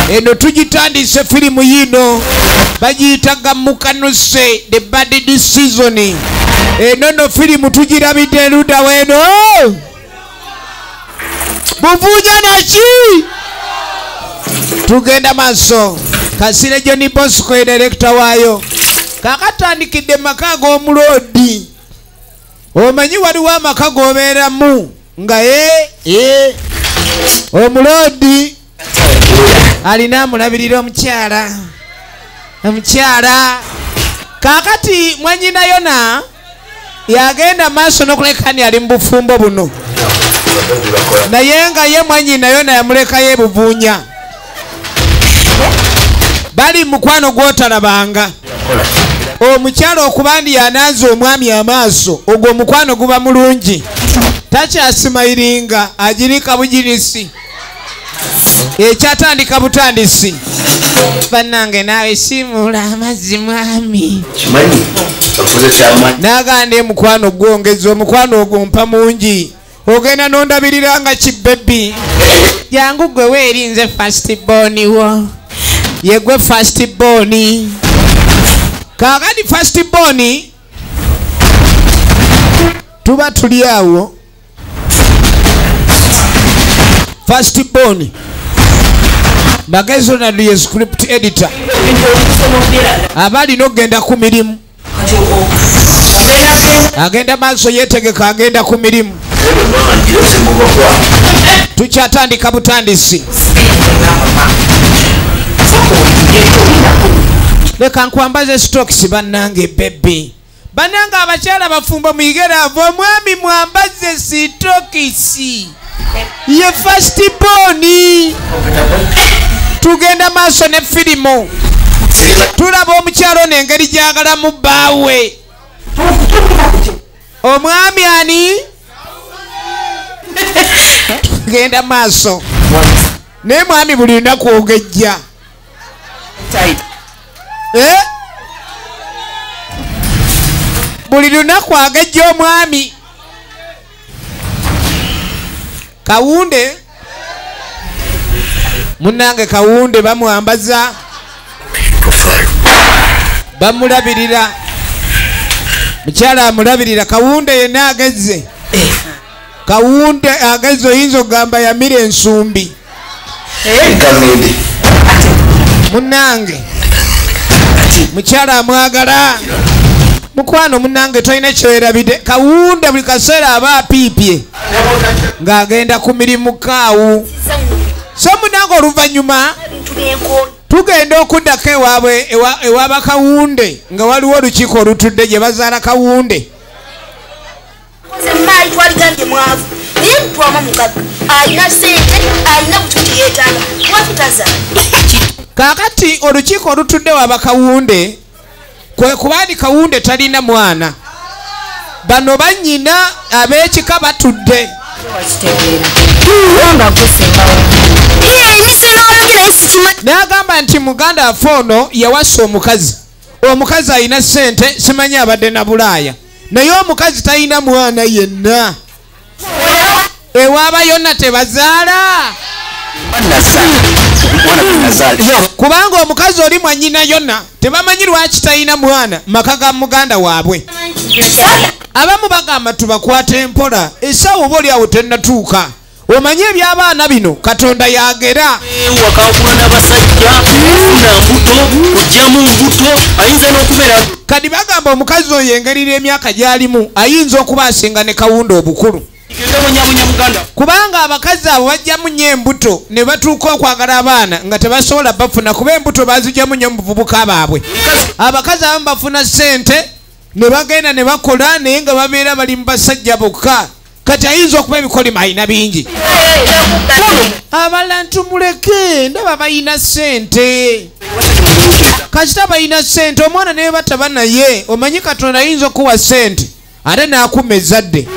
eno tugitandise filimu yino bagiyita Gamukanuse the bad season. Eno no filimu tugirabidde luda weno buvunya naki tugenda maaso. Kasire Johnny Bosco director waayo kakatandikidde maka g'omulodi. Omanyi waliwo amaka g'obeeramu nga omulodi alina amulabirira omukyala kakati mwanyina yona yagenda maaso n'okulekani ali mu bufumbo buno naye nga ye mwanyina yona yamulekayo ebuvunya bali mukwano gwotalabanga. Omukyala okubandi yanaaza omwami amaaso ogwo omukwano guba mulungi takyasimayiringa agirika bugirisi ekyatandika butandisi. Bannange naawe simuula amazzi mwami nagande mukwano gwongeza omukwano ogwo mpa mungi ogenda nondabirira nga kibbebi jangu gwe weerinze first born wo yegwe first born kakati first born tuba tuli awo first born Bagezo na liye script editor abali nogenda ku mirimu agenda maaso yetegeka agenda ku mirimu tukyatandika butandisi. Leka nkwambaze stocks bannange baby bannange abakyala bafumba muyigera avo omwami mwambaze stocks ye first born. Tugenda maaso ne filimu tulaba omukyalo n'engeri gyagalamu bbaawe omwami ani tugenda maaso naye mwami buli lunaku ogejja buli lunaku agejja omwami Kawunde munange Kawunde bamwambaza bamulabirira mukyala amulabirira Kawunde yenna agezze Kawunde agezze oyinza ogamba yamira ensumbi munange mukyala amwagala mukwano munange tolina kyoerabidde Kawunde buli kaseera aba apiipye ng'agenda ku mirimu kaawu so munange oluvannyuma tugenda okuddako ewaabwe ewaaba Kawunde nga waliwo olukiiko olutudde gye bazaala Kawunde kakati olukiiko olutudde waaba Kawunde kwe kubandi Kawunde talina mwana bano bannyina ab'ekika batudde n'agamba nti muganda afe ono yawasa omukazi alina ssente simanyi abadde na Bulaaya naye omukazi talina mwana yenna ewaaba yonna tebazaala kubanga omukazi oli mwanyina yonna tebamanyi lwaki talina mwana maka ga muganda waabwe abamu bagamba tubakwata empola essaawa oba oli awo tennatuuka omanyi ebyabaana bino Katonda yagera kadi bagamba omukazi oyo engeri y'emyaka gy'alimu ayinza okuba asinga ne Kawunde obukulu kubanga abakazi abo bajjamu nnyo embuto ne batuuka okwagala abaana nga tebasobola bafuna kuba embuto bazijjamu nnyo mu buvubuka baabwe. Abakazi abamu bafuna ssente ne bagenda ne bakola naye nga babeera bali mu basajja bokka kati ayinza okuba ebikolima alina bingi. Abalantu muleke ndaba balina ssente kasita balina ssente omwana naye bataba naye omanyi Katonda ayinza okuwa ssente ate n'akuma ezzadde.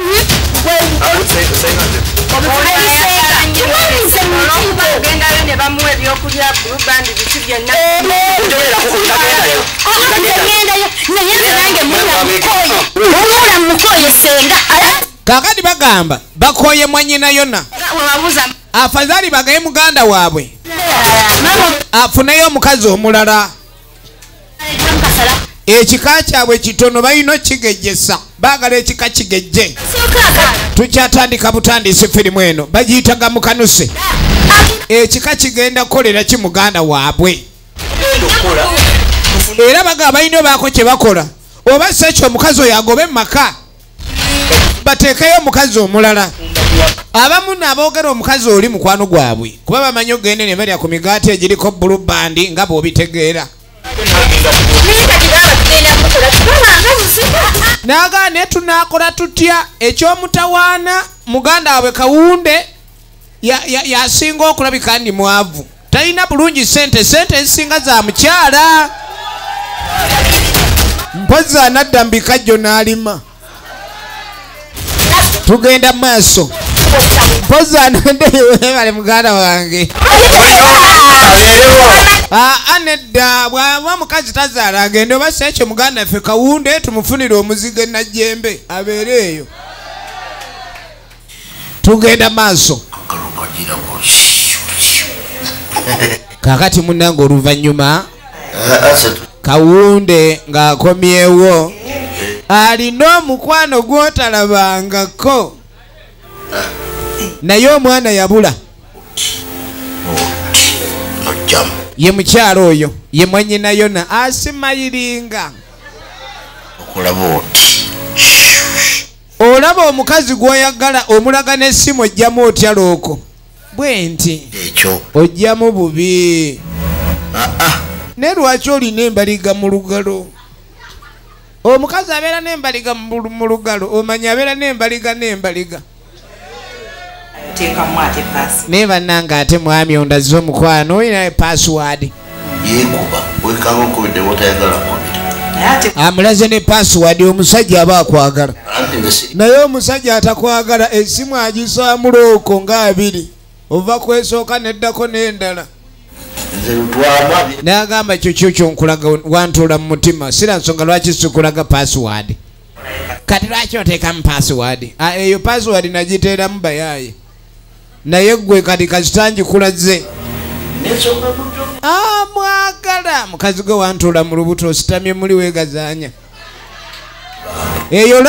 Kakati bagamba bakoye mwanyina yonna afadhali bagaye muganda waabwe afunayo omukazi omulala ekika kyabwe kitono balina kigejjesa baagala ekika kigejje tukyatandika butandisi firimu eno bagiyita Gamukanuse ekika kigenda kukolera ki muganda waabwe era bagaba balina baako kye bakola oba si ekyo omukazi oyo agobe mu maka bateekayo omukazi omulala abamu n'aboogera omukazi oli mukwano gwabwe kuba bamanyi ogende ne balya ku migaati egiriko bulu bandi nga bw'obitegeera naga ne tunakola tutya ekyomutawaana muganda waabwe Kawunde yasinga okulabika ndi mwavu talina bulungi sente ezisinga za mukyala mpozi anadda mu bikajjo n'alima tugenda maaso mpozi anadde muganda wange anedda bwaba mukazi tazaala agende oba si ekyo muganda ffe Kawunde tumufunire omuzigo najjembe abeere eyo tugenda maaso kakati munnange oluvannyuma Kawunde ng'akomyewo alina omukwano gw'otalabangako naye omwana yabula ye mukyalo oyo ye mwannyina yona asimayiringa olaba omukazi gw'oyagala omulaga n'essimu ojjamu otya looko bwe nti ojjamu bubi ne lwaki olina embaliga mu lugalo omukazi abeera n'embaliga mu lugalo omanya abeera n'embaliga naye bannange ate mwami ondaze omukwano olina password amulaze ne password omusajja aba akwagala naye omusajja atakwagala essimu agisaamu looko nga abiri ova kwesooka neddako n'endala nagamba ekyo kyonkulaga wantuula mu mutima sira nsonga lwaki sikulaga password kati lwaki oteekamu password eyo password nagiteeramu bayaaye naye gwe kati kasitangikulaze mwagala mukazi gwe wantuula mu lubuto ositamye muli weegazaanya eyo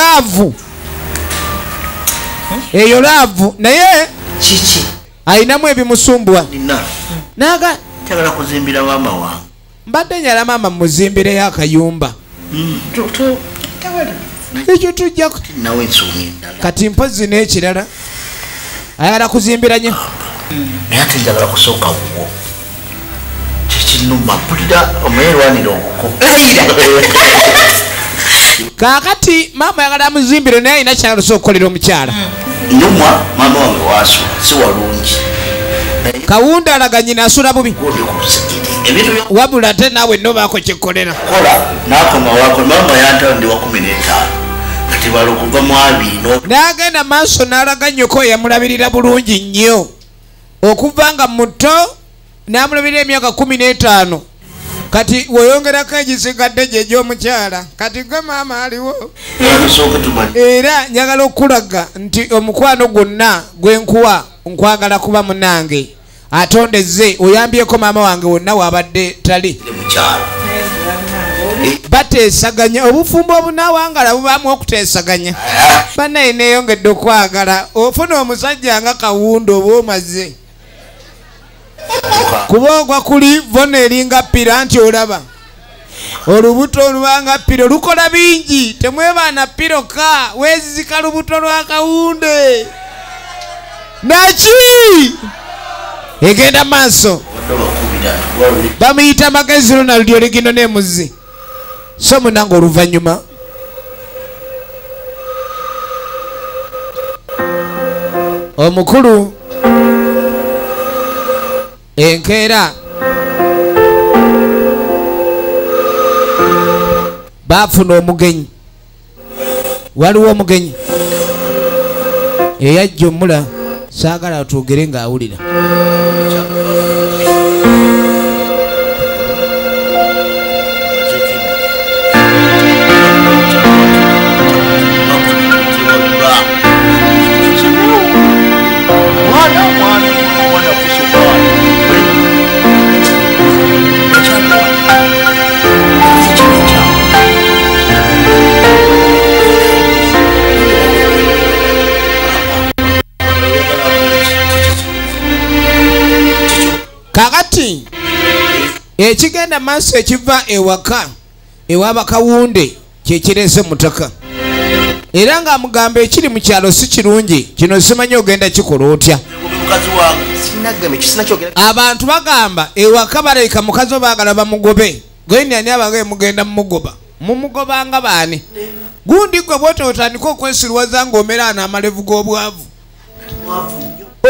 laavu naye ayinamu ebimusumbuwa naga Tagala kuzimbira mama wange. Mbadde nyala mama muzimbireyo akayumba. Ekyo tujja nawe nsumye. Kati mpozi n'ekirala. Ayagala kuzimbira nnyo. Naye ate njagala kusooka wuwo. Kikinuma mpulira omwerwanira obuko. Kakati mama ayagala amuzimbire naye alina kyalose okukolera omukyala. Nyumwa mama wange waasu si walungi. Kawunde alaga nyina asula bubi wabula ate naawe nobaako kyekolera kola nakoma wako mama yantawo ndi wa 15 kati balo kuva mu 2 n'agenda maaso n'alaga nnyoko yamulabirira bulungi nnyo okuva nga muto n'amulabirira emyaka 15 kati weyongerako egisigadde gye gy'omukyala kati gwe maama aliwo era njagala okulaga nti omukwano gwonna gwenkuwa nkwagala kuba munange atondeze oyambyeko maama wange wonna wabadde tali bateesaganya obufumbo obunaawangala bubaamu okuteesaganya bannaye neeyongedde okwagala ofuna omusajja nga Kawunde oba omaze kuba ogwa kuli vona eringa ppira nti olaba olubuto olubanga ppiro lukola bingi temwebaana ppiroka weezizika lubuto lwa Kawunde naki egenda maaso bamuyita magezi Ronald oligino n'emuzi so munange oluvannyuma omukulu enkeera baafuna omugenyi waliwo omugenyi eyajja omula saagala atwogere ng'awulira kakati ekigenda maaso ekiva ewaka ewabakawunde kyekirese mutaka era ng'amugamba ekiri mu kyalo si kirungi kino simanyi ogenda kikola otya abantu bagamba ewaka baleka mukazi obaagala bamugobe gwenyani abagaye mugenda mumugoba mumugobanga baani gundi gwe bwote otandika okwesirwaza ng'omera n'amalevu g'obwavu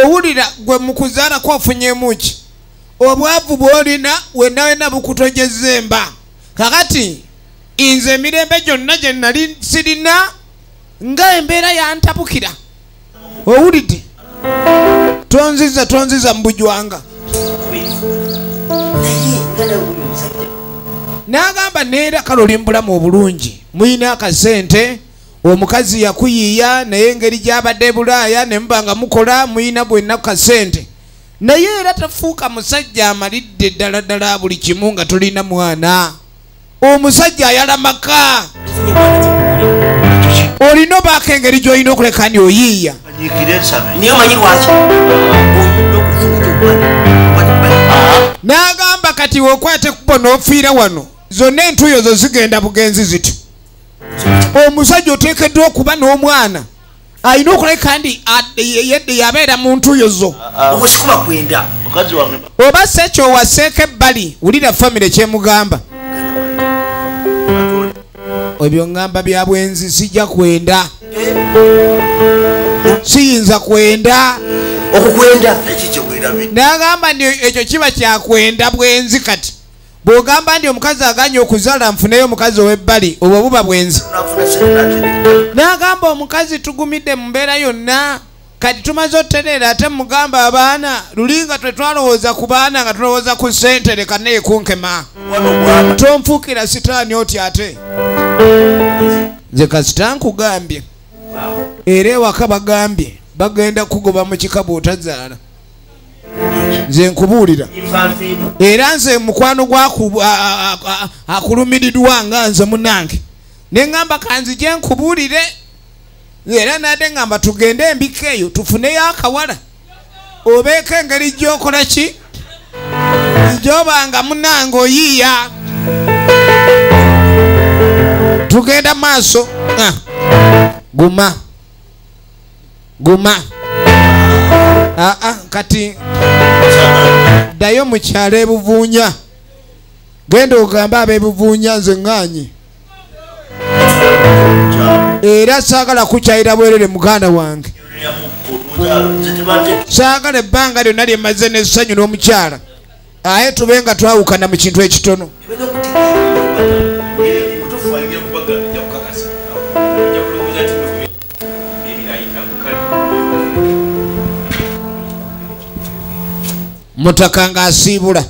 owulira gwe mukuzaala kwofunyemu ki obwavu bwolina wenawena bukutojeza emba kakati nze emirembe gyonna gye nali sirina nga embeera yantapukira owulidde tonziza mu bujwanga n'agamba neera kale oli mbulamu obulungi muyina akasente omukazi yakuyiiya naye engeri gy'abadde bulaaya ne mubanga mukola muyina bwenna kasente naye era tafuuka musajja amalidde ddala buli kimu nga tolina mwana omusajja ayala maka olina obaako engeri gy'olina okuleka ni oyiiya n'agamba kati wokwate kubo n'ofiira wano zonna entuuyo zo zigenda bugenzi ziti omusajja oteekeddwa okuba n'omwana alina okuleka ndi yedde yabeera mu ntuuyo zo oba si ekyo waseeka ebbali wulira famire kyemugamba ebyo ngamba bya bwenzi sijja kwenda siyinza kwenda okukwenda n'agamba ndi ekyo kiba kyakwenda bwenzi kati bw'ogamba ndi omukazi aganye okuzaala nfuneyo omukazi ow'ebbali obwo buba bwenzi n'agamba omukazi tugumidde mu mbeera yonna kati tumaze otereera ate mugamba abaana lulinga twetwalowooza ku baana nga tulowooza ku ssente leka naye kunkema tonfuukira sitaani oti ate nze kasita nkugambye era ewaka bagambye bagenda kugoba mu kika bw'otazaala nze nkubuulira era nze mukwano akulumiriddwa nga nze munange neŋŋamba kanzije nkubuulire era nadde ŋŋamba tugende embika eyo tufuneyo akawala obeeko engeri gy'okola ki gy'obanga munange oyiiya tugenda maaso guma kati ddayo mu kyalo ebuvuunya genda ogambe ab'ebuvuunya nze ŋŋaanye era saagala kukyayira bwerere muganda wange saagala ebbanga lyonna lyemaze n'essanyu n'omukyala aye tube nga twawukana mu kintu ekitono mutaka ng'asiibula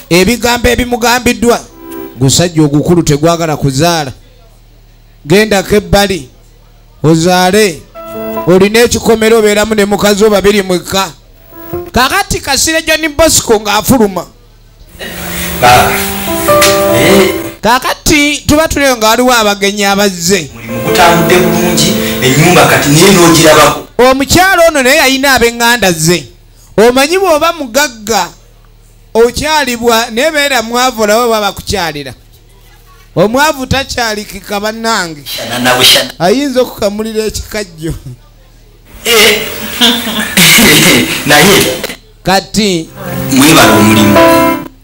ebigambo ebimugambiddwa gusajja ogukulu tegwagala kuzaala gendako ebbali ozaale olina ekikomero obeeramu ne mukazi o babiri mwekka kakati Kasire John Bosco ng'afuluma kakati tuba tuleyo nga waliwo abagenyi abazze mutambudde bulungi ennyumba kati naye n'ogirabako omukyalo ono naye yalina ab'eŋŋanda ze omanyi bw'oba mugagga okyalibwa nebeera mwavu olaba baba kukyalira omwavu takyalikika bannange ayinza okukamulira ekikajjo naye kati mwebala omulimu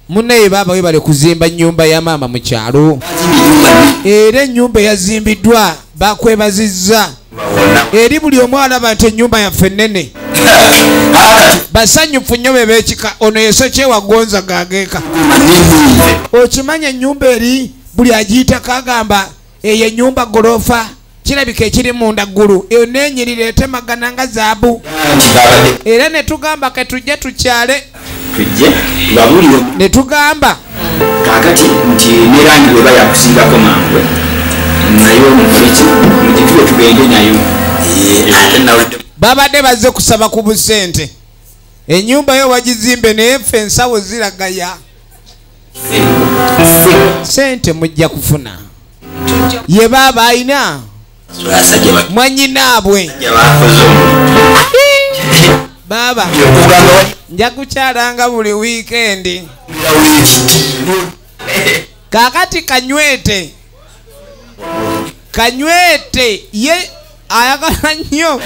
munnaye baaba webale kuzimba nnyumba ya maama mu kyalo era ennyumba eyazimbiddwa bakwebazizza eri buli omu alaba nti ennyumba yaffe nnene basanyufu nnyo bebeekika ono yeso kyewagonza gageeka okimanya ennyumba eri buli agiyitako agamba eyo ennyumba golofa kirabika ekiri munda ggulu eyo nenyirira etemagana nga zaabu era ne tugamba ke tujje tukyale ne tugamba kakati nti nerangi weba yakusingako mangwe nayo mukoleki mugituwe tugende nayo babadde bazze kusaba ku busente ennyumba yo wagizimbe naye ffe ensawo ziragaya sente mujja kufuna ye baaba ayina mwanyinaabwe baba nja kukyalanga buli weekend kakati kanywete ye ayagala nnyo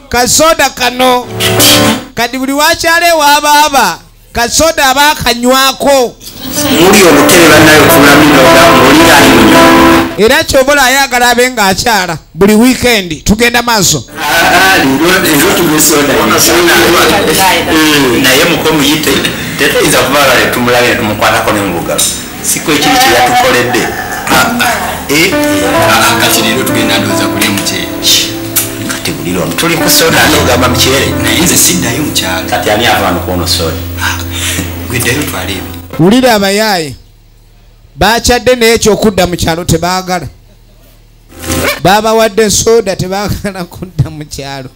kasoda kano kati buli wakyale wa baba kasoda abakanywako era kyobola ayagala abe ng'akyala buli weekend tugenda maaso naye mukomuyite tetuyinza kubaala netumulabire tumukwatako nembuga siko ekiri kyeyatukoledde kati leero tugenda ndowooza kulya muceere kati buli lwono tuli ku soda nogamba muceere naye nze siddayo mukyalo kati ani avaano kuono soda gweddayo twale wulira abayaaye bakyadde naye ekyokudda mu kyalo tebaagala babawadde soda tebaagala kudda mu kyalo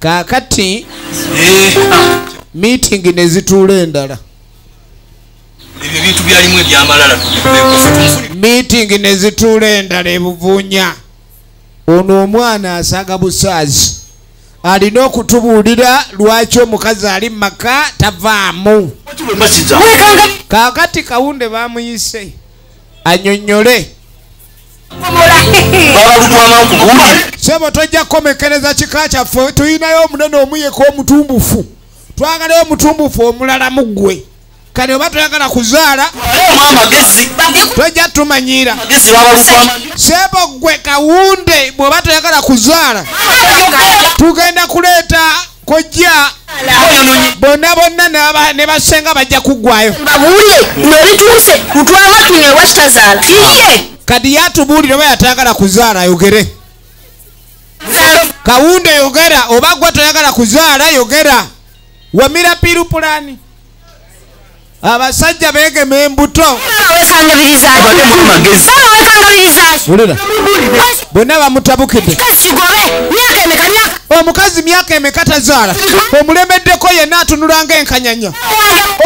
kaakati meeting ne zituula endala ebyo bintu byalimu ebyamalala meeting ne zituula endala ebuvuunya ono omwana asaga busaazi alina okutubuulira lwaki omukazi ali mumaka tavaamu kaakati kawunde bamuyise anyonyole sebo tojja kukomekereza kika kyaffe tuyinayo omunene omuyeka omutumbufu twagalayo omutumbufu omulala muggwe kati oba toyagala kuzaala tojja tumanyira sebo gwe kawunde bw'oba toyagala kuzaala tugenda kuleeta kojja bonna bonna ne basenga bajja kuggwayo kati yatubuulire oba yatayagala kuzaala yogere kawunde yogera oba gwe toyagala kuzaala yogera wamira pirupulani abasajja beegema embuto bonna bamutabukidde omukazi myaka emeka tazaala omulemeddeko yenna atunulanga enkanyanya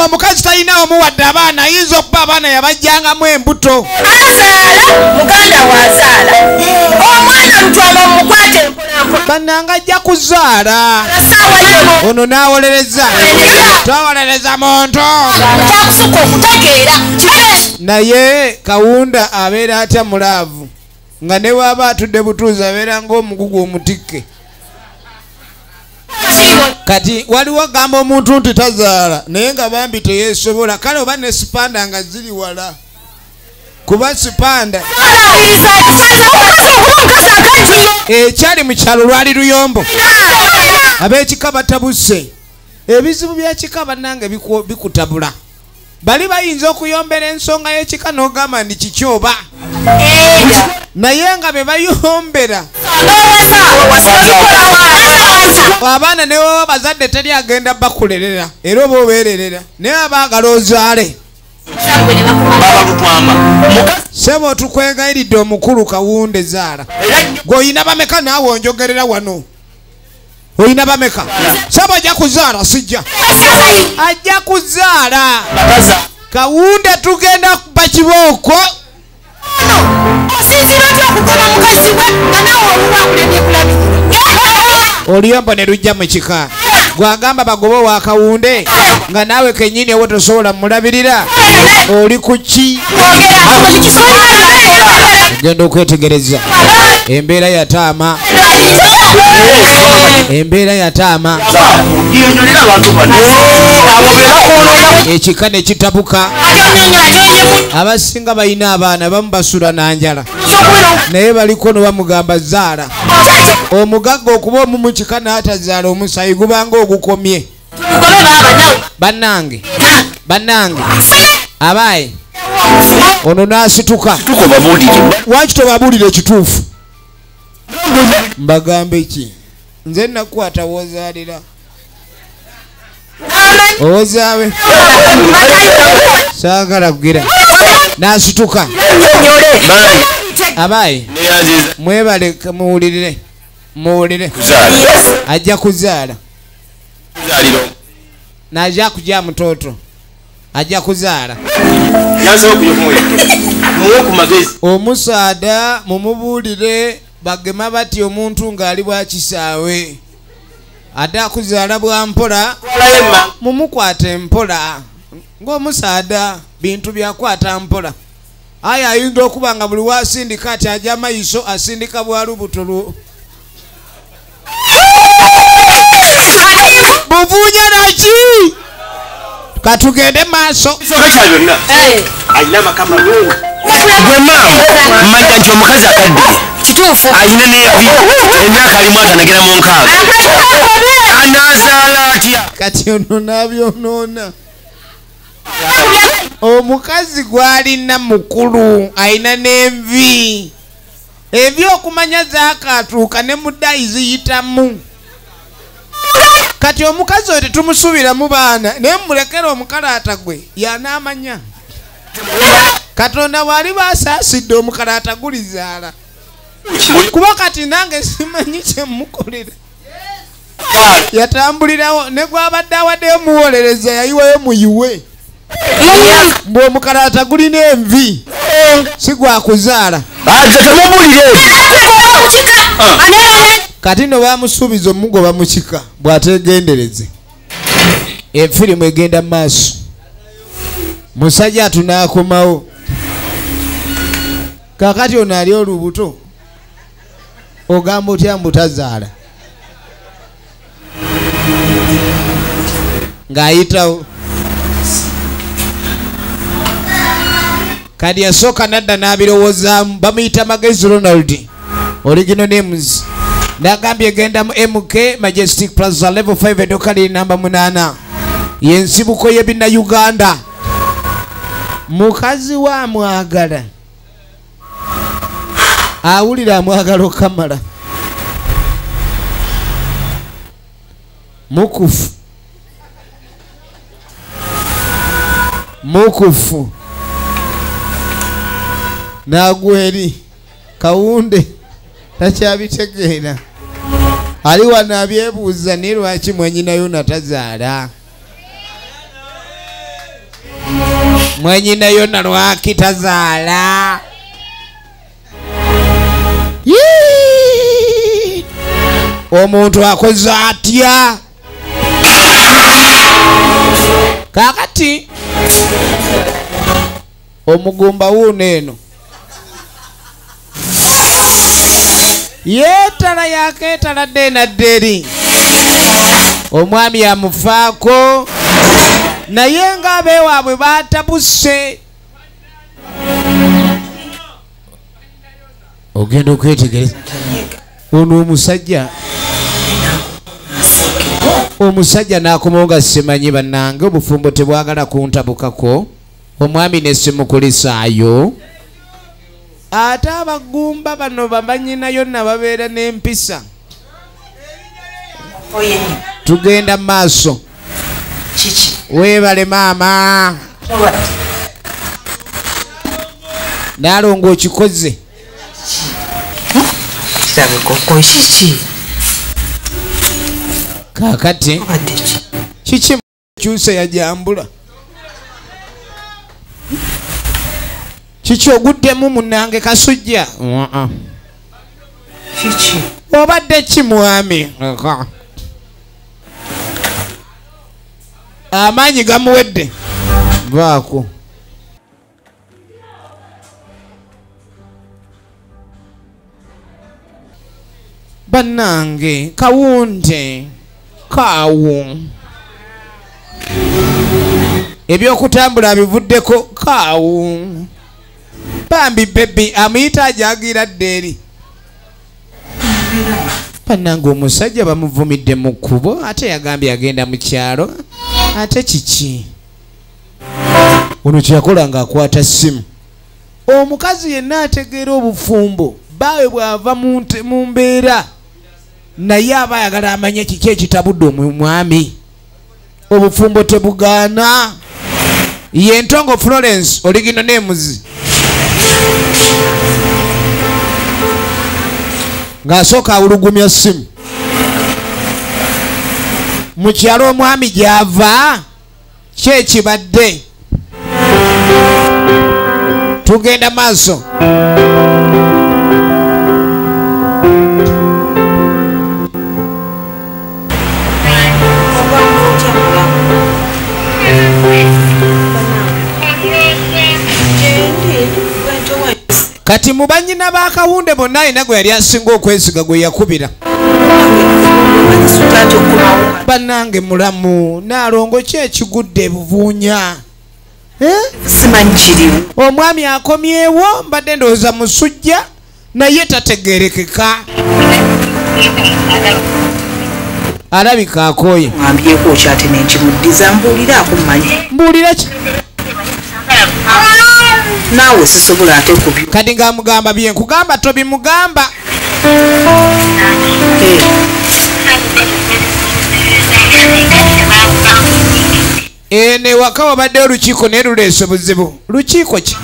omukazi talina omuwadde abaana ayinza okuba abaana yabajjangamu embuto bannanga ajja kuzaala ono n'awolereza tawolereza muntu naye kawunda abeera atya mulaavu nga ne waaba atudde butuuzi abeera ng'omugugu omutikke kati waliwo gamba omuntu nti tazaala naye nga bambi teyeesobola kale oba ne sipanda nga ziri wala kuba sipanda ekyali mu kyalo lwali luyombo ab'ekika batabuse ebizibu by'ekika bannange bikutabula bali bayinza okuyombera ensonga y'ekika n'ogamba ndi kikyoba naye nga be bayombera abaana ne baba bazadde teri agenda bakulerera era oba obeererera naye abaagala ozaale sebo tukwegayiridde omukulu kawunde zaala gwe oyina bameka naawe onjogerera wano oyina bameka sebo ajja kuzaala sijja ajja kuzaala kawunde tugenda kuba kibooko oluyombo ne lujja mu kika gwagamba bagobe wa kawunde nga naawe kenyini owo tosobola mulabirira oli ku ki ogenda okwetegereza embeera yataama embeera yataama ekika ne kitabuka abasinga balina abaana bamu basula na njala naye baliko ne bamugamba zaala omugagga okuba omu mu kika n'atazaala omusayi gubanga ogukomye bannange abaaye ono n'asituka waki tobabuulira ekituufu mbagambe ki nze nakwata wozaalira owozaawe saagala kugira n'asituka abaaye mwebale muwulire ajja kuzaala najja kujja mutoto ajja kuzaala omusaada mumubuulire bagema bati omuntu ng'ali bwa kisaawe ate akuzaala bwa mpola mumukwate mpola ng'omusaada bintu byakwata mpola aye ayinza okuba nga buli wasindika ati ajja maiso asindika bwa lubuto buvunya naki katugende maaso ayina amakama gwe maama mmanja nti omukazi akaddiye kituufu ayina n'evi emyaka alimu atanagera mu nkaaga anazaala atya kati ono nabyonoona omukazi gwalina mukulu ayina n'envi ebyokumanya zaakatuuka ne muddayi ziyitamu kati omukazi oyo tetumusuubira mu baana naye mulekera omukalaata gwe yanaamanya katonda bwali basaasidde omukalaata gulizaala kuba kati nange simanyi kyemukolera yatambulirawo ne gwabadde awaddeyo muwolereza yayiwayo muyiwe mbwe omukalaata gulina envi si gwakuzaala kati no bamusuubiza omugoba mu kika bw'ategendereze efirimu egenda mu maaso musajja tunaakomawo kakati ono ali olubuto ogamba otya mbutazaala ng'ayitawo kadi yasooka nadda n'abirowoozaamu bamuyita Magezi Ronald original names nagambye egenda mu MK Majestic Plaza level 5 edduuka liri namba 8 yensibuko y'ebinna Uganda mukazi wa mwagala awulira amwagala okamala mukufu nagweri kawunde takyabitegeera ali wano abyebuuza naye lwaki mwenyinayo natazaala mwenyinayo na lwaki tazaala omuntu akoze atya kakati omugumba wuuno eno yeetala yakeetaladde nadderi omwami yamufaako naye ng'abeewaabwe baatabuse ogenda okwetegereza ono omusajja n'akomawo nga simanyi bannange obufumbo tebwagala kuntabukako omwami ne simukulisaayo ate abagumba bano bamanyinayo nababeera n'empisa tugenda mu maaso weebale maama naalongo okikoze kakati kiki kyuse yajambula kiki oguddemu munange kasujja obadde ki mwami amaanyi gamuwedde vaako bannange kawunde kaawo ebyokutambula abivuddeko kaawo bambi bebi amuyita ajagira ddeeri bannange omusajja bamuvumidde mu kkubo ate yagambye agenda mu kyalo ate kiki ono kyeyakola ng'akwata ssimu omukazi yenna ategeera obufumbo baawe bw'ava mu mbeera naye aba ayagala amanye kiki ekitabudde omwami obufumbo tebugaana ye Ntongo Florence original names ng'asooka awulugumya ssimu mu kyalo omwami gy'ava kyekibadde tugenda maaso kati mu bannyina ba Kawunde bonna alina gwe yali asinga okwesiga gwe yakubira. Bannange mulamu Naalongo ki ekigudde buvuunya? Omwami akomyewo mbadde ndowooza musujja naye tategeerekeka. Alabika akooye. Mbuulira ki? Naawe sisobola ate kubyo. Kati ng'amugamba bye nkugamba tobimugamba. Ne waka wabadde olukiiko naye luleese buzibu. Lukiiko ki?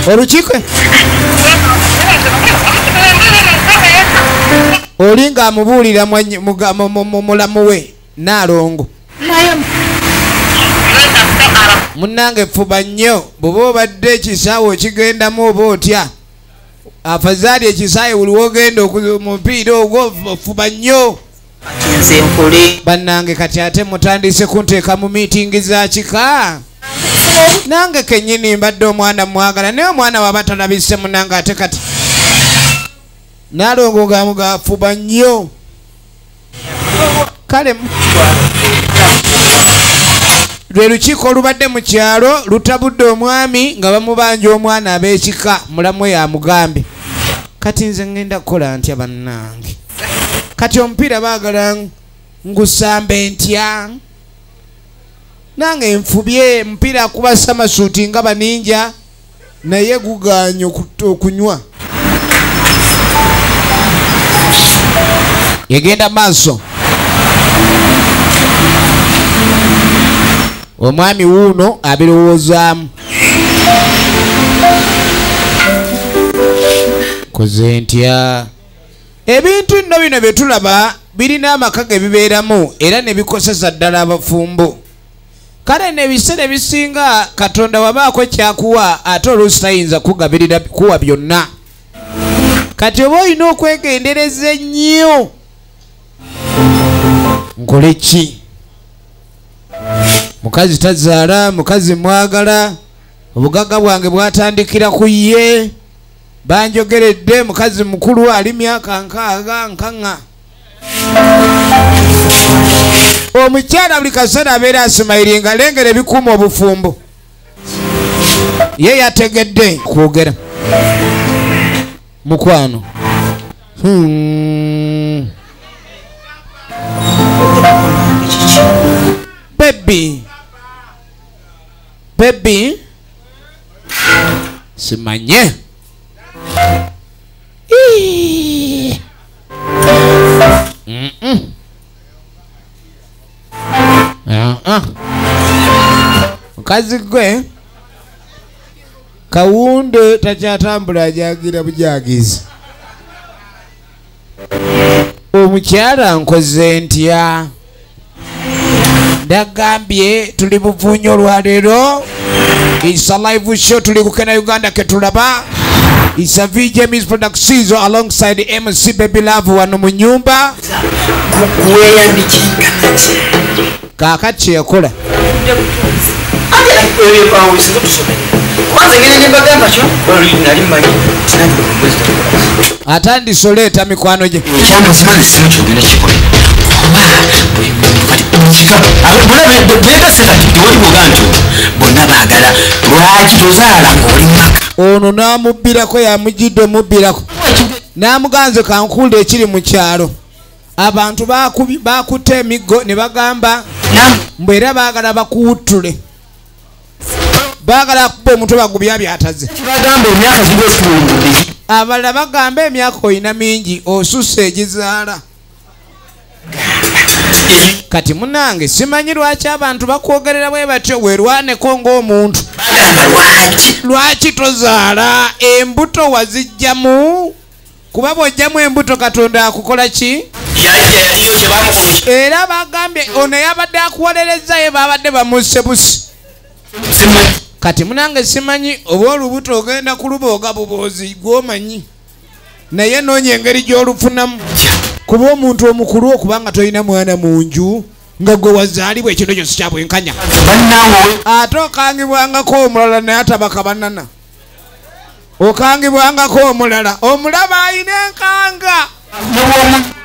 Olukiiko? Oli ng'amubuulira mulamu we Naalongo. Munnange fuba nnyo bw'oba obadde ekisaawe okigendamu oba otya. Afazaali ekisaawe buli wogenda omupiira ogwo fuba nnyo. Bannange kati ate mutandise kunteeka mu miitingi za kika. Nange kennyini mbadde omwana mwagala naye omwana waba talabise munnange ate kati Naalongo gafuba nnyo. Kale lwe lukiiko olubadde mu kyalo lutabudde omwami nga bamubanja omwana ab'ekika mulamu we yamugambe. Kati nze ngenda kukola ntya bannange? Kati omupiira baagala ngusambe ntya? Nange nfubye mupiira akuba samasuuti nga baninja naye guganye okunywa. Yegenda maaso. Omwami wuuno abirowoozaamu. Koze ntya? Ebintu nno bino bye tulaba birina amaka ge bibeeramu era ne bikoseza ddala abafumbo. Kale n'ebiseera ebisinga Katonda wabaako kyakuwa ate oluusi tayinza kugabirira kuwa byonna. Kati oba olina okwegendereza ennyo. Nkole ki? Mukazi tazaala, mukazi mwagala, obugagga bwange bwatandikira ku ye. Banjogeredde mukazi mukulu ali myaka nkaaga. Omukyala buli kaseera abeera asimayiringa alengera ebikuuma obufumbo. Ye yategedde kwogera. Mukwano. Baby. Simanye. Mukazi gwe Kawunde takyatambula ajagira bujagizi. Omukyala nkoze ntya? Ndagambye tuli buvuunyo olwaleero. It's a live show tuli kukena Uganda ketulaba. It's a VJM's production alongside MC Baby Love wano mu nyumba. Kakati yakola. Atandisoleta mikwano gye. Ono n'amubbirako yamugidde omubbirako. N'amuganze kankuulira ekiri mu kyalo. Abantu bakutte emiggo ne bagamba mbwe era baagala bakuwuttule. Baagala kuba omutwe bagubya byataze. Abalala bagamba emyaka oyina mingi osusse egizaala. Kati munange simanyi lwaki abantu bakwogerera bwe batyo weerwaneko ng'omuntu. Lwaki tozaala embuto wazijjamu? Kuba bw'ojjamu embuto Katonda akukola ki? Era bagambye ono yabadde akuwolereza ye babadde bamusse busi. Kati munange simanyi oba olubuto ogenda kulubooga buboozi gw'omanyi. Naye noonya engeri gy'olufunamu. Kuba omuntu omukulu okubanga tolina mwana mu nju nga gwe wazaalibwa ekintu ekyo sikyabwenkanya ate okangibwangako omulala naye atabaka banana okangibwangako omulala omulaba alina enkanga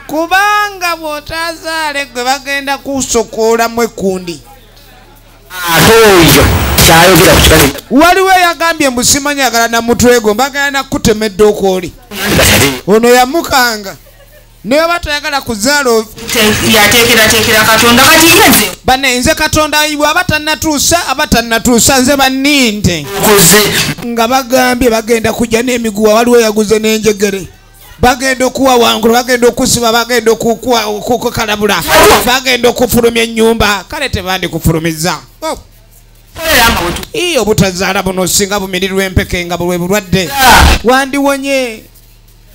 kubanga bw'otazaale gwe bagenda kusokoolamu ekundi waliwo eyagambye mbu simanyagala na mutwe gwo mbagala nakutemedde okooli ono yamukanga naye batayagala kuzaala yateekerateekera katonda kati yenze bane nze katonda bw'aba tannatuusa nze banninte nga bagambye bagenda kujja n'emiguwa waliwo yaguze n'enjegere bagenda okuwa wangulu bagenda okusiba bagenda okukalabula bagenda okufulumya ennyumba kale tebandikufulumiza iyo obutazaala buno singa bumirirwa empeke nga bulwe bulwadde wandiwonye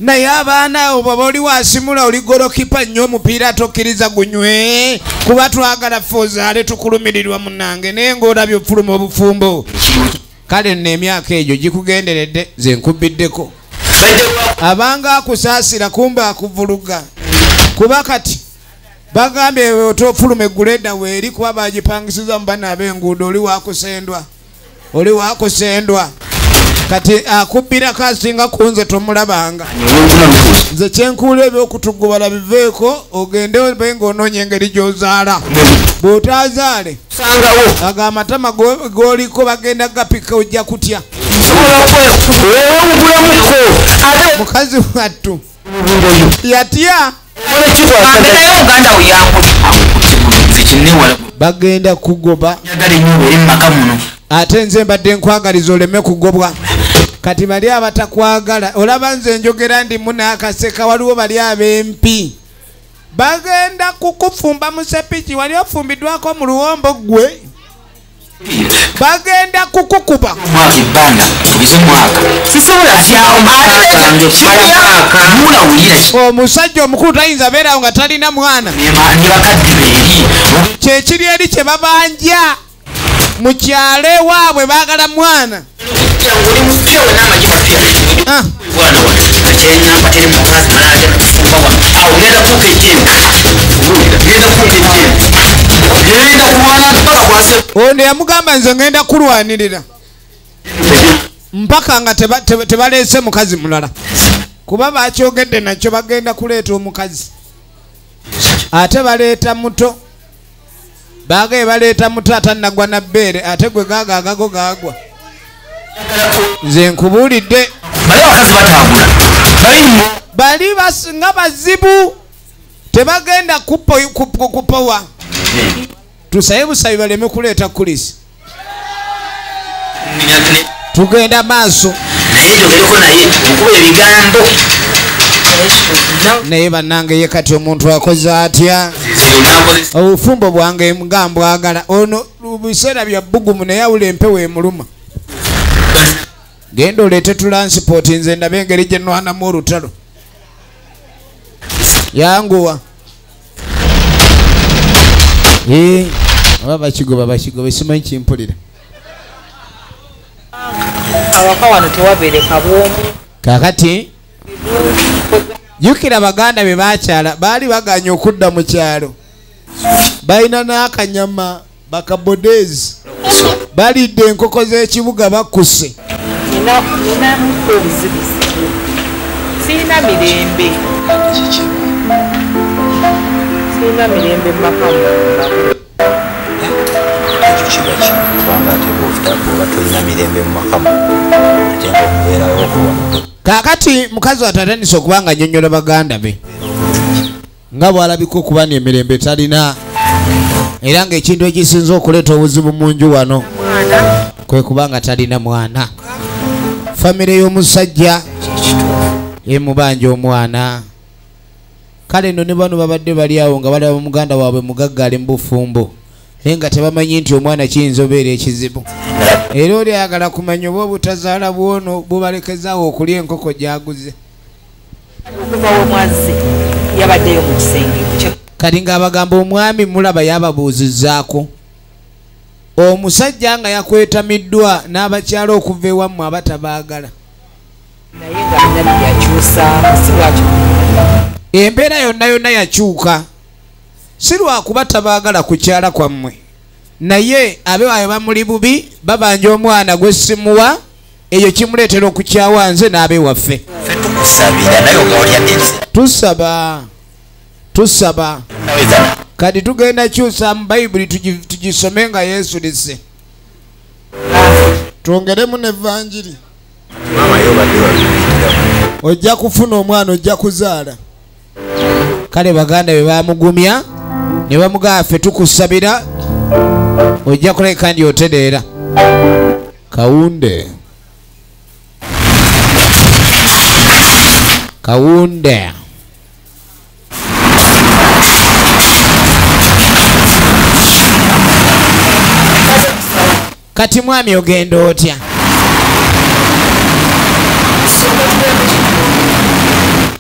naye abaana oba oli wasimula oli golokipa nnyo omupiira tokkiriza gunywe kuba twagala ffe ozaale tukulumirirwa munange naye ng'olabye ofuluma obufumbo kale nno emyaka egyo gikugenderedde ze nkubbiddeko abanga akusaasira kumba akuvuluga kuba kati bagambye otofuluma egguleda weeri kuba bagipangisiza mu bana ab'enguudo oli wakusendwa kati akubbira kasinga kunze tomulabanga nze kyenkuula ebyokutugubala biveeko ogende obe ng'onoonya engeri gy'ozaala bw'otazaale aga amatama g'oliko bagenda gapika ojja kutya mukazi wattu yatya bagenda kugoba ate nze mbadde nkwagaliza oleme kugobwa kati bali abatakwagala olaba nze njogera ndimu n'akaseka waliwo bali ab'empi bagenda kukufumba mu sepiki wali ofumbiddwako mu luwombo gwe bagenda kukukuba omusajja omukulu tayinza beerawo nga talina mwana kyekiri eri kye babanja mu kyalo ewaabwe baagala mwana ono yamugamba nze ngenda kulwanirira mpaka nga tebaleese mukazi mulala kuba bakyogedde nakyo bagenda kuleeta omukazi ate baleeta muto bagaye baleeta muto atannagwa na bbeere ate gwe gaagaagago gaagwa nze nkubuulidde bali nga bazibu tebagenda kupowa tusaye busabi baleme kuleeta kulisi tugenda maaso naye bannange ye kati omuntu akoze atya obufumbo bwange nga mbwagala ono biseera bya bbugumu naye awula empewo emuluma genda oleete tulansipooti nze ndabe engeri gye nnwanamu olutalo yanguwa oba bakigoba simanyi kimpulira awaka wano tewabeereka bwomu kakati jukira baganda be bakyala baali baganya okudda mu kyalo balina n'akanyama bakabodezi balidde enkoko z'ekibuga bakkuse ninamuko obuzibuzibu siina mirembe mu maka kakati mukazi atatandise okubanga nnyonnyola baganda be nga bwalabika okuba n'emirembe talina era ng'ekintu ekisinza okuleeta obuzibu mu nju wano kwe kubanga talina mwana famire y'omusajja emubanja omwana kale nno ne bano babadde bali awo nga balaba muganda waabwe mugaggaale mu bufumbo naye nga tebamanyi nti omwana kiyinza obeera ekizibu era oli ayagala kumanya oba obutazaala bwono bubalekezaawo okulya enkoko gyaguze yabaddeyo mu kisenge kati ng'abagamba omwami mulaba yababuuzizzaako omusajja nga yakwetamiddwa n'abakyala okuva ewammwe abatabaagala naye nga byakyusa si lwaki embeera yonna yakyuka sirwa kuba tabaagala kukyala kwammwe naye abewayo bamuli bubi babanja omwana gwe simuwa eyo kimuleetera okukyawa nze n'abewaffe tusaba kati tugenda kyusa mu bayibuli tugisome nga yeesulise twongeremu n'evanjiri ojja kufuna omwana ojja kuzaala kale baganda be bamugumya ne bamugamba ffe tukusabira ojja kuleka ndi otereera kawunde kati mwami ogenda otya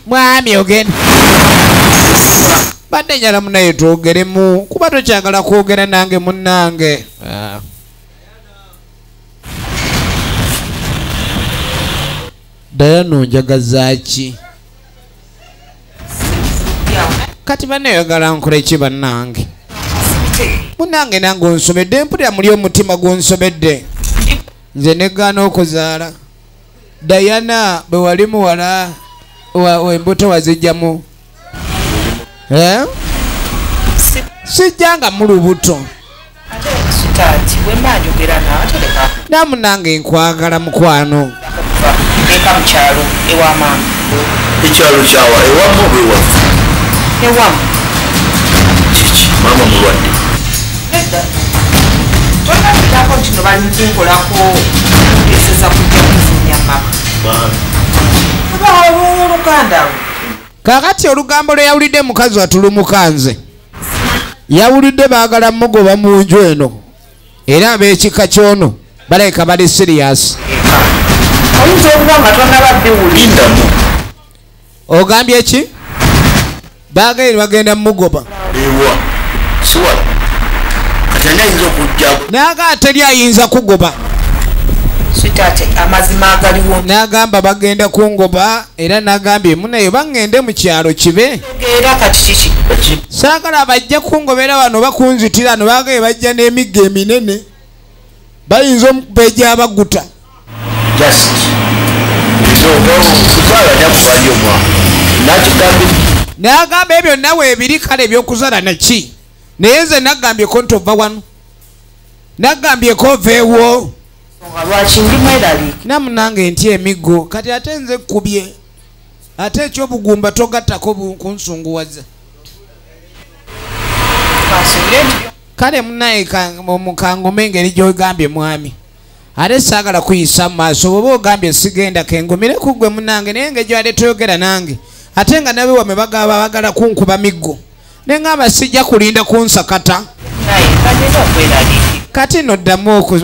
mwami ogenda badde njala munaye twogeremu kuba tokyagala kwogera nange munnange Dayano njagazaaki kati banayagala nkole ki bannange munnange nange onsobedde mpulira muli omutima gwonsobedde nze negaana okuzaala Dayana bwe wali muwala embuto wazijjamu sijjanga mu lubuto namunange nkwagala mukwano ekyalo kyawa ewamu bwewafu kiki mama mulwadde kakati olugambo lwe yawulidde mukazi watulumukanze yawulidde baagala mugoba mu nju eno era ab'ekika kyono balabika bali siriyasi ogambye ki baagaire bagenda mugoba naga teri ayinza kugoba nagamba bagenda kungoba era nagambye munayo bangende mu kyalo kibe saagala bajja kungobera wano bakunzitira no bagaye bajja n'emigga eminene bayinza omukubeja abaguta nagamba ebyo nawe ebiri kale ebyokuzala naki naye nze nagambyeko ntova wano nagambyeko oveewo namunange nti emiggo kati ate nze kubye ate ekyobugumba togattako kunsunguwaza kale munaye mukangome engeri gyogambye mwami ate saagala kuyisa mu maaso oba ogambye sigenda kengumire kuggwe munange naye engeri gyade toyogera nange ate nga nabe wame bagaba bagala kunkuba miggo nengamba sijja kulinda kunsakata kati noddamu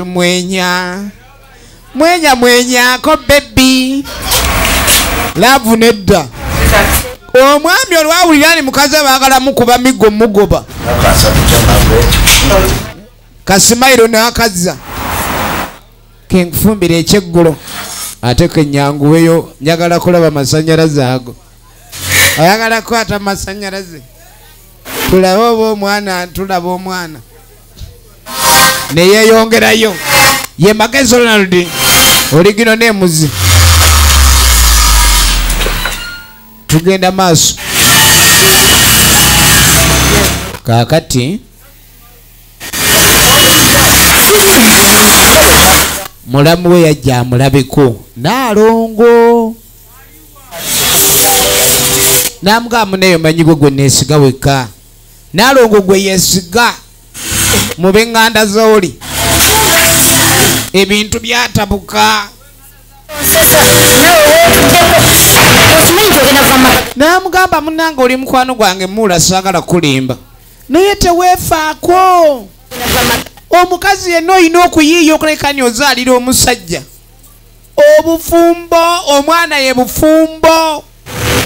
mwenyako bebi laavu nedda omwami olwawulira ni mukazi baagala mukuba miggo mugoba kasimayiro n'akazza kenkufumbira ekyeggulo ate kenyanguweyo njagala kulaba masanyalaze ago ayagala kwata masanyalaze tulaba oba omwana tulaba omwana neyeyongerayo ye magezi Ronald oligino nemuzi tugenda maaso kakati mulamu we yajja amulabeko naalongo namugamba neyo manyi gwe neesiga wekka naalongo gwe yeesiga mu b'eŋŋanda zooli ebintu byatabuka namugamba munange oli mukwano gwange muula saagala kulimba naye teweefaako omukazi yenna olina okuyiiya okulekani ozaalira omusajja obufumbo omwana ye bufumbo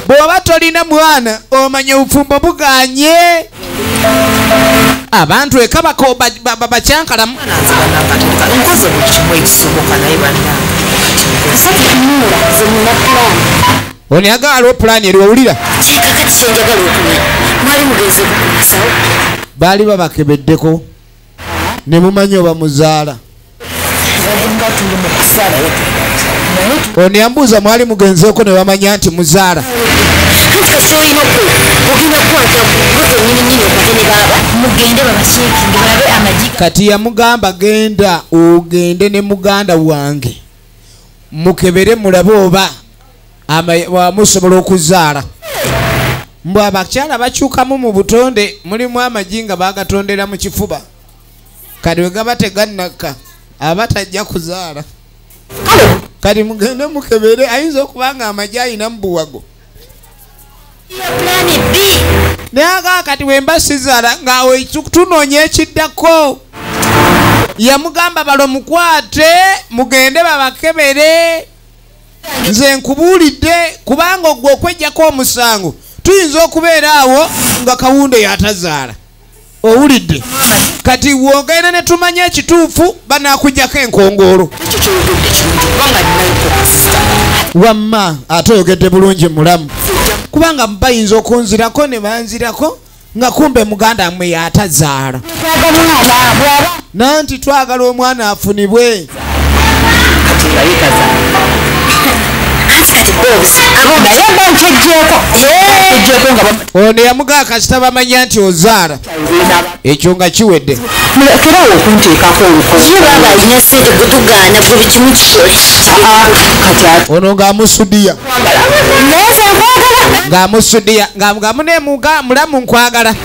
bw'oba tolina mwana omanye obufumbo buganye abantu eka bakyankalamu oni agala pulaani eri wawulira kikakati kyenjagala okumanya mwali mugenze kukumasawo baali babakebeddeko ne mumanyi oba muzaala. Ono yambuuza mwali mugenzeeko ne bamanya nti muzaala. Kati yamugamba genda ogende ne muganda wange mukebere mulabe oba musobola okuzaala. Mbw abakyala bakyukamu mu butonde, mulimu amagi nga bagatondera mu kifuba. Kati we gaba tegannaka aba tajja kuzaala. Kati mugende mukebere, ayinza okuba nga amagi ayina mu buwago. Naye kati wemba sizaala ng'awe tunoonya ekiddako. Yamugamba balo mukwate mugende babakebere. Nze nkubuulidde kubanga ogwo okwejjako omusango tuyinza okubeera awo nga Kawunde yatazaala. Owulidde? Kati wogenda ne tumanya ekituufu banaakugjako enkongolo. Wamma ate oyogedde bulungi mulamu. Kubanga bayinza okunzirako ne banzirako nga kumbe muganda mmwe yatazaala. Nanti twagala omwana afunibwe. Ono yamugaa kasita bamanya nti ozaala. Ekyo nga kiwedde. Ono ng'amusudiya. Ng'amunemuga mulamu nkwagala.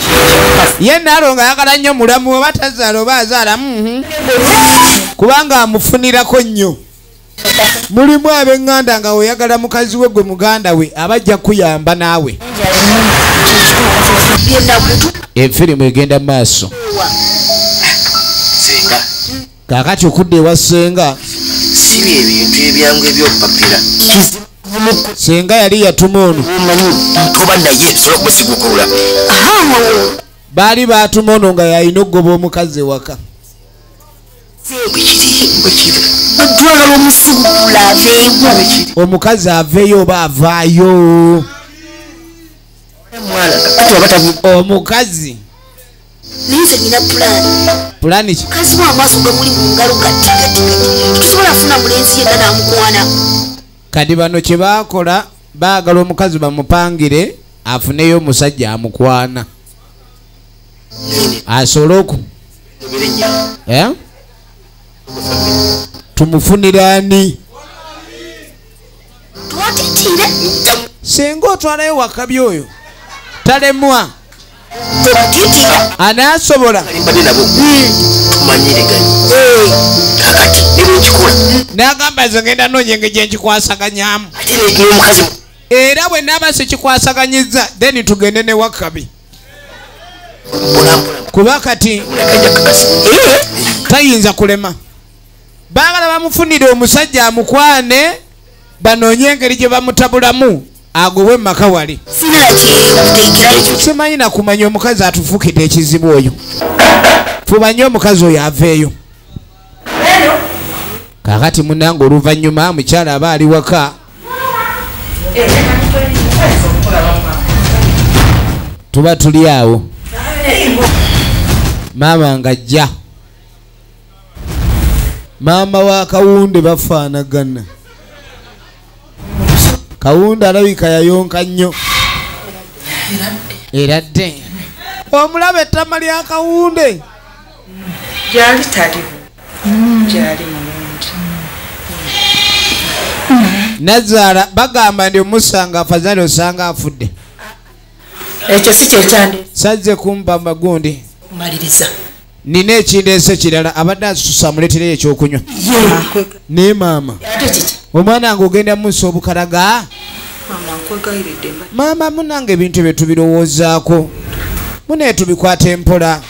Ye nalo ng'ayagala nnyo mulamu oba tazaala oba azaala. Kubanga amufunirako nnyo. Mulimu ab'eŋŋanda nga oyagala mukazi we gwe muganda we abajja kuyamba naawe. Enfirimu egenda maaso. Kaakati okudda ewa Ssenga. Si ebintu ebyangu ebyokupapira. Ssenga yali yatuma ono. Toba naye sobola okumusigukulula. Baali baatuma ono nga yalina okugoba omukazi ewaka. Omukazi aveeyo oba avaayo. Omukazi pulaani ki? Kati bano kye baakola baagala omukazi bamupangire afuneyo omusajja amukwana asobole oku tumufunira ani? Singa otwalayo wakabi oyo talemwa anaasobola n'agamba nze ngenda noonya engeri gye nkikwasaganyamu era bwe naaba sikikwasaganyizza then tugende ne wakabi kuba kati tayinza kulema. Baagala bamufunire omusajja amukwane banoonye engeri gye bamutabulamu agobwe maka wali. Simanyi na kumanya omukazi atufukidde ekizibu oyo. Fumanye omukazi oyo aveeyo. Kaakati munnange oluvannyuma mukyala aba ali waka. Tuba tuli awo. Maama ng'ajja. Maama wa Kawunde bafaanagana. Kawunde alabika yayonka nnyo. Era dde omulaba ettama lya Kawunde gyali taliwo. Gyali mulungi. Nazaala bagamba ndi omusanga afazali osanga afudde. Ekyo si kye kyandi. Sazze kumpa magundi. Maliriza. Nina ekindeese kirala abadde asusa amuleetereyo ekyokunywa. Ne maama. Omwana wange ogenda munsi obukalaga? Maama munange ebintu bye tubirowoozaako. Mune tubikwata empola.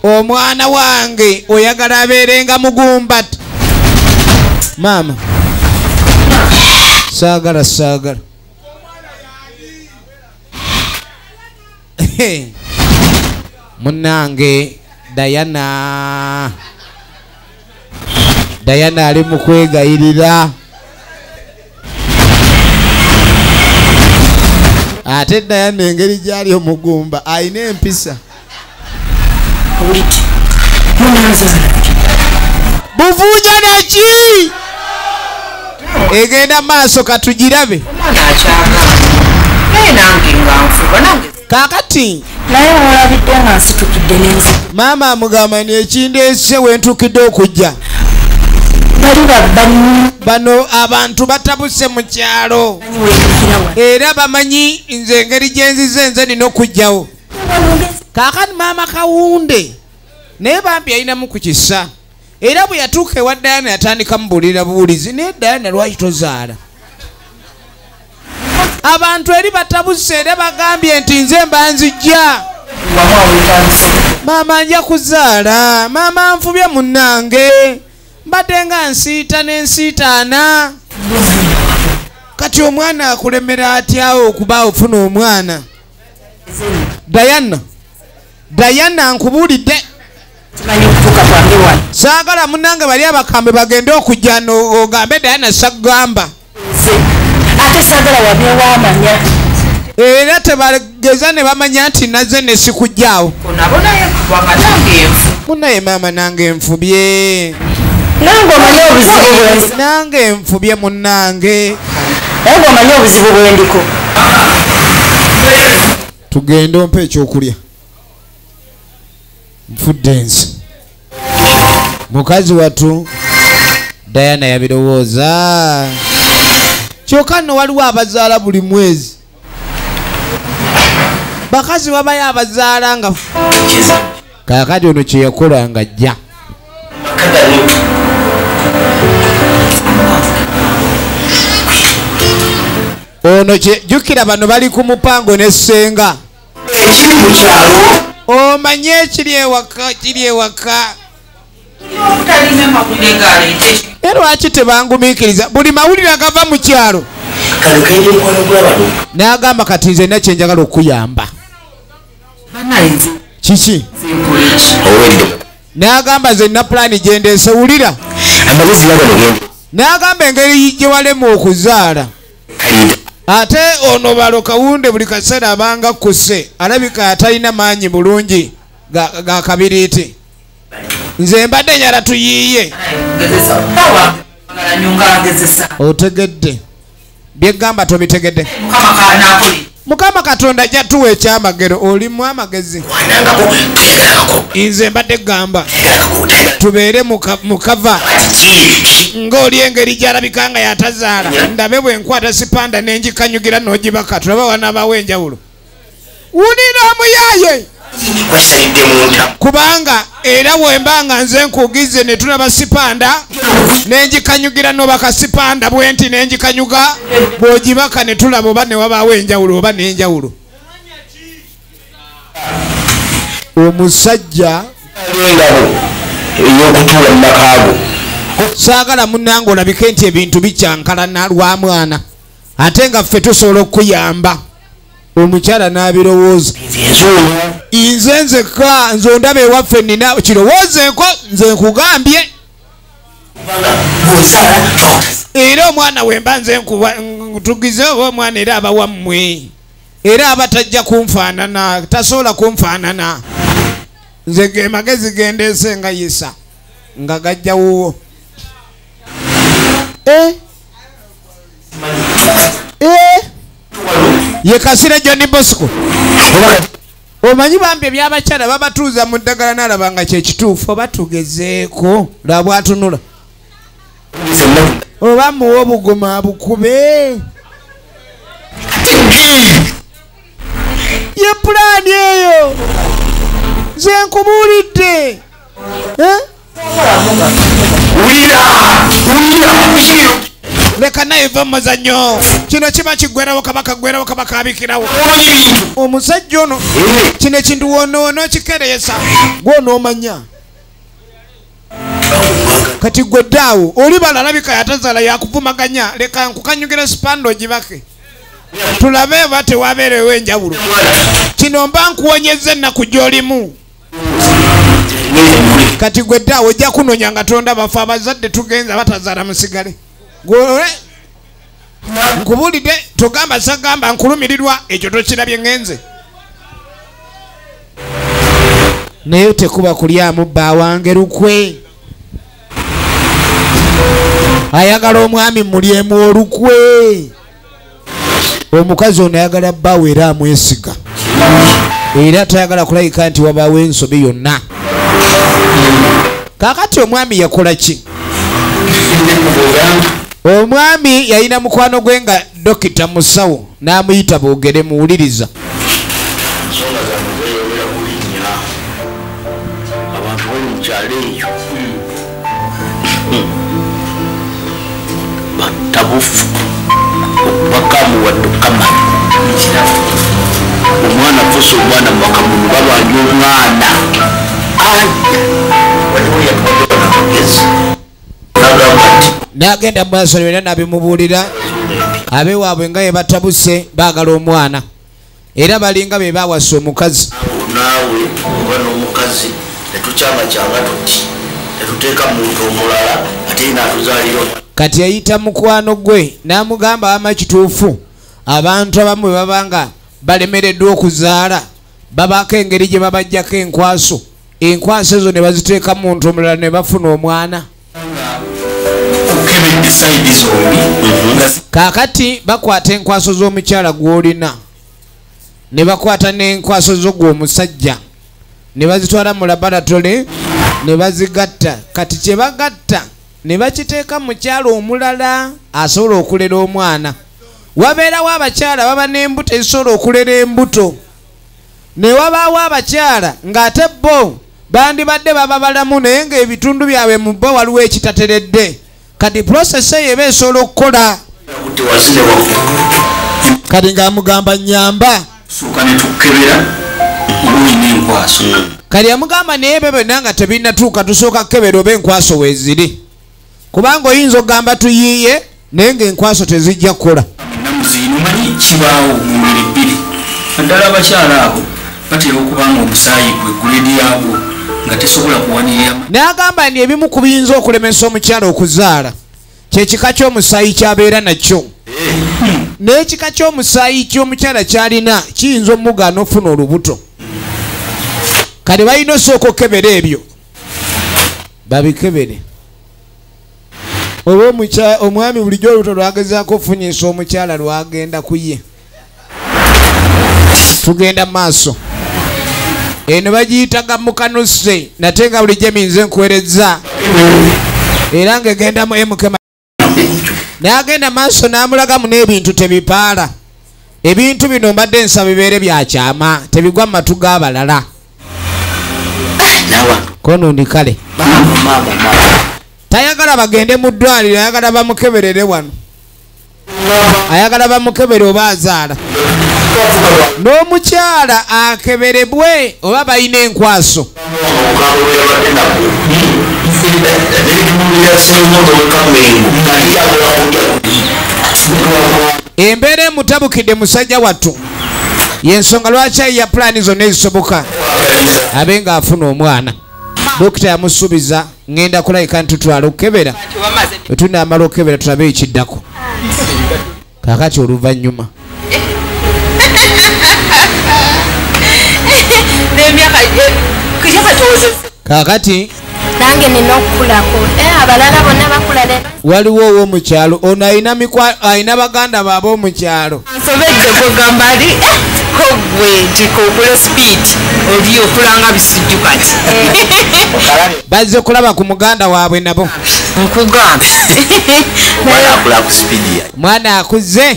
Omwana wange oyagala abeerenga mugumbata. Maama. Saagala saagala. Munange Diana ali mu kwegayirira. Ate Diana engeri gyali omugumba ayina empisa. Uliti. Munazala. Buvunya neki? Egenda maaso katugirabe. Omwana akyagamba. Naye nange nga nfuba nange. Kakati Naye olabidde nga nsitukidde n'enzi. maama amugamba nekindeese wentukidde okujja. Bano abantu batabuse mu kyalo era bamanyi nze engeri gyenzize nze nina okujjawo. Kaakati maama Kawunde naye bambi ayinamu ku kisa era bwe yatuuka ewa Diana yatandika mubuulira buwulizi naye Diana lwaki tozaala? Abantu eri batabuse era bagambye nti nze mba nzijja. Maama nja kuzaala, maama nfubye munnange mbadde nga nsiita n'ensiitaana. Kati omwana akulemera atyawo okuba ofuna omwana? Diana nkubuulidde saagala munnange bali abakambe bagende okujja ogambe Diana sagamba. Ate saagala wabyewamanya. Era tebageza ne bamanya nti naze ne sikujjaawo. Munaye maama nange nfubye. Nange omanyi obuzibu bwenzi. Nange nfubye munnange. Nange omanyi obuzibu bwendiko. Tugende ompe ekyokulya. Nfudde ensi. Mukazi watu Diana yabirowooza. Kyokka nno waliwo abazaala buli mwezi. Bakazi babayo abazaala nga kaakati ono kye yakola nga ajja. Ono kye jjukira bano bali ku mupango ne ssenga. Ekiri mu kyalo Omanye ekiri ewaka. Lwaki tebangumiikiriza? Buli mawulire agava mu kyalo n'agamba kati nze nna kyenjagala okuyamba. Kiki? N'agamba nze nna pulaani gyendeese wulira. N'agamba engeri gye walema okuzaala. Ate ono balo Kawunde buli kaseera abanga kusse alabika atalina maanyi bulungi ga kabiriiti. Nze mbadde nyala tuyiiye. Otegedde byegamba tobitegedde. Mukama Katonda ajja tuwa ekyamagero. Olimu amagezi. Nze mbadde gamba tubeere mukava ng'oli engeri gy'alabika nga yatazaala. Ndabe bwe nkwata sipanda n'engikanyugira n'ogibaka tulaba wana abaw'enjawulo. Wulira omuyaaye kubanga era bwemba nga nze nkugize ne tulaba sipanda n'engikanyugira n'obaka sipanda bwenti n'engikanyuga bw'ogibaka ne tulaba oba ne wabaawo enjawulo oba n'enjawulo. Omusajja ey'okutuula mu makaago saagala munnange olabike nti ebintu bikyankalana lwa mwana ate nga ffe tusobola okuyamba. Omukyala n'abirowooza. Nze nzekka nze ondaba ewaffe nina kirowoozeeko nze nkugambye. Era omwana wemba nze tugize oba omwana era aba wammwe era aba tajja kunfaanana tasobola kunfaanana. Nze ge magezi gendeese nga yisa nga gajja wuwo. Ye Kasire John Bosco. Omanyi bambi ebyabakyala babatuuza mu ddagala n'alaba nga kye kituufu oba tugezeeko laba atunula. Oba muwa obugoma bukube. Ye pulaani eyo nze nkubuulidde. Leka naye va muzannyo kino kiba kiggwerawo kabaka abikirawo. Omusajja ono kino ekintu wonoono kikereesa gw'onoomanya. Kati gwe ddaawo oli balalabika yatazaala yakuvumaganya leka nkukanyugira sipanda ogibake tulabe oba tewabeerewo enjawulo. Kino mba nkuwonyezza ennaku gy'olimu. Kati gwe ddaawo ojja kunoonya nga tonda bafe abazadde tugenza batazaala musigale. Nkubuulidde togamba sagamba nkulumirirwa ekyo tokirabye ngenze. naye tekuba kulyamu bba wange lukwe ayagala omwami mulyemu olukwe omukazi ono ayagala bbaawe era amwesiga era tayagala kulayika nti wabaawo ensobi yonna kakati omwami yakola ki omwami yalina mukwano gwe nga dokita musawo n'amuyita boogere muwuliriza batabufu bakamuwadde kamala omwana fusa omwana mubakamunu babanja omwana n'agenda mumaaso byonna nabimubuulira abewaabwe nga ye batabuse baagala omwana era balinga be bawasa omukazi naawe oba n'omukazi netukyamakyanga tuti netuteeka muntu omulala ate naatuzaalira kati yayita mukwano gwe n'amugamba wama kituufu abantu abamu bwe babanga balemereddwa okuzaala babaako engeri gye babajjako enkwaso ezo ne baziteeka muntu omulala ne bafuna omwana kaakati bakwata enkwaso z'omukyala gw'olina ne bakwata n'enkwaso zo gw'omusajja ne bazitwala mu laboratole ne bazigatta kati kye bagatta ne bakiteeka mukyala omulala asobola okulera omwana wabeerawo abakyala baba n'embuto ezisobola okulera embuto ne wabaawo abakyala ng'ate bo bandibadde baba balamu naye ng'ebitundu byabwe mu bo waliwo ekitateredde kati prosesa eyo eba esobola okukola kati ng'amugamba nyamba kati yamugamba naye bebe nanga tebinatuuka tusooka kukebera oba enkwaso weeziri kubanga oyinza okugamba tuyiiye naye ng'enkwaso tezijja kukola namuziinomanyi kibaawo mu ngeri bbiri naddala abakyala abo batera okubanga omusaayi gwe guledi yaabwo nga tesobola kuwanirira n'agamba nti ebimu ku biyinza okulemesa omukyala okuzaala kyekika ky'omusaayi kyabeera nakyo n'ekika ky'omusaayi ky'omukyala kyalina kiyinza omugaana ofuna olubuto kati balina osooka okukebera ebyo babikebere oba omwami bulijjo olubuto lwagezaako ofunyisa omukyala lwagenda ku ye tugenda maaso eno bagiyita gamukanuse nate nga bulijjo eminze nkuweereza era ng'egendamu emukema n'agenda maaso n'amulagamu n'ebintu tebipaala ebintu bino mbadde nsaba bibeere byakyama tebigwa mu matu g'abalala kono ndi kale tayagala bagende mu ddwaliro ayagala bamukeberere wano ayagala bamukebere oba azaala n'omukyala akeberebwe oba balina enkwaso embeera emutabukidde musajja wattu yensonga lwaki ya pulaani zonna ezisoboka abe ng'afuna omwana dokita yamusuubiza ngenda kulayika ntutwala okukebera wetunaamala okukebera tulabe ekiddako kakati oluvannyuma kakati nange nina okukulako abalala bonna bakula waliwo ow'omukyalo ono alina baganda baabe omukyalo nsobedde kugamba ali kogwe tikogula speed oli okulanga bisujju kati bazze kulaba ku muganda waabwe nabo nkugamba mwana akuze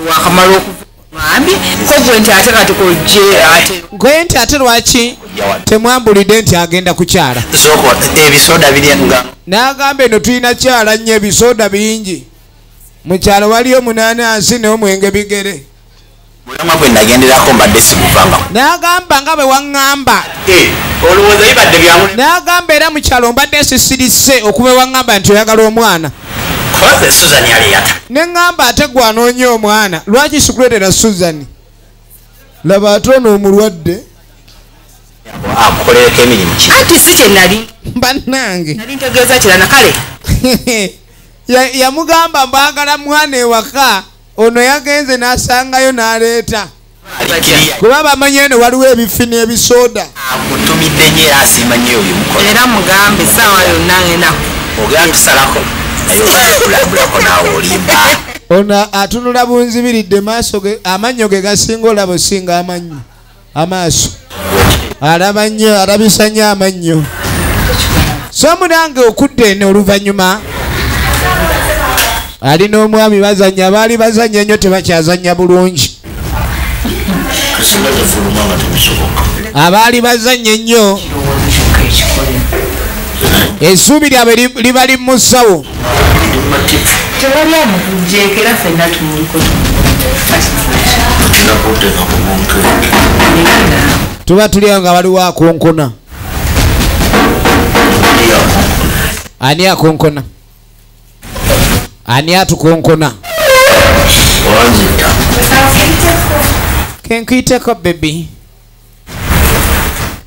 wakamala okuambi kogwe nti ate kati kojje ate gwe nti ate lwaki temwambulidde nti agenda kukyala ebisoda biryenga n'agamba eno tulina kyala nnyo ebisoda bingi mu kyalo waliyo munanansi n'omwenge bigere mulamwa bwe nagenderako mbadde simuvanga n'agamba nga bwe waŋŋamba olowooza bibadde byamu n'agamba era mu kyalo mbadde sisirise okuba waŋŋamba nti oyagala omwana koze Susan yali yata ne ŋŋamba ate gwanoonya omwana lwaki sikuleetera Susan laba ate ono omulwadde akukolereko emirimu ki anti si kye nali bannange nali ntegeeza kirana kale yamugamba mbagala mwana ewaka ono yagenze n'asangayo n'aleeta kuba bamanyi eno waliwo ebifini ebisoda akutumidde nnyo era asimanyi oyo mukola era mugambe essaawa yonna ngenda ogenda tusalako naye okulambulako naawe olimba ono atunula bunzibiridde maaso ge amannyo ge gasinga olaba osinga amannyo amaaso alaba nnyo alabisa nnyo amannyo so munange okudde eno oluvannyuma alina omwami bazanya baali bazanya ennyo tebakyazanya bulungi abaali bazanya ennyo essuubi lyabwe liba limusawo tewali amukujjeekera ffenna tumuliko tuba tulya nga waliwo akonkona ani akonkona ani atukonkona kenkuyiteko bebi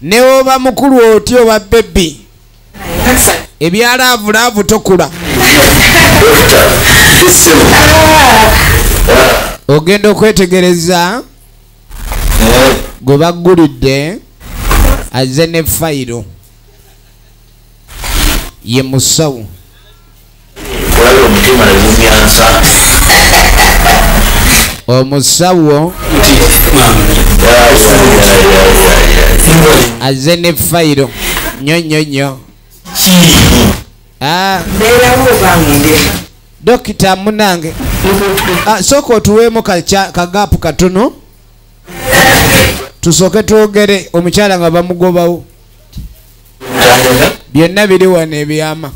ne oba mukulu oti oba bebi ebyalaavu tokula ogenda okwetegereza gwe baggulidde azze ne fayiro ye musawo omusawo azze ne fayiro nyonyonyo dokita munange sooka otuweemu kagaapu katono tusooke twogere omukyala nga bamugobawo byonna biri wano ebyama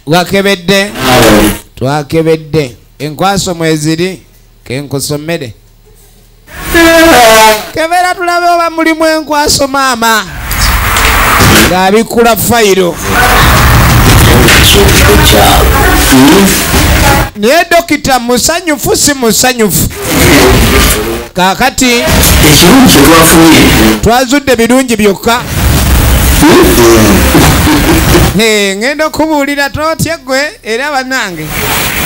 wakebedde twakebedde enkwaso mweziri kenkusomere kebera tulabe oba mulimu enkwaso maama ng'abikula fayiro naye dokita musanyufu si musanyufu kaakati twazudde birungi byokka ngenda okubuulira totye gwe era bannange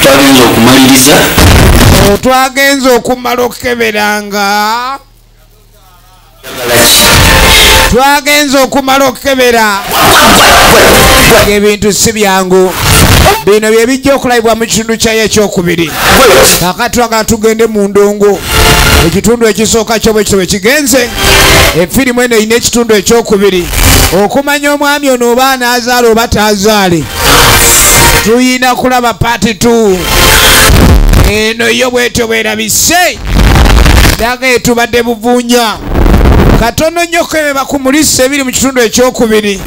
twagenza okumaliriza twagenza okumala okukeberanga twagenza okumala okukebera ebintu si byangu bino bye bijja okulabibwa mu kitundu kyayo ekyokubiri kakati twagala tugende mu ndongo ekitundu ekisooka kyo bwe kityo bwe kigenze efirimu eno erina ekitundu ekyokubiri okumanya omwami ono oba anaazaale oba taazaale tuyina kulaba paati 2 eno yo bwetyo bwerabise daga etubadde buvunya katono nnyo kebe bakumulisa ebiri mu kitundu ekyokubiri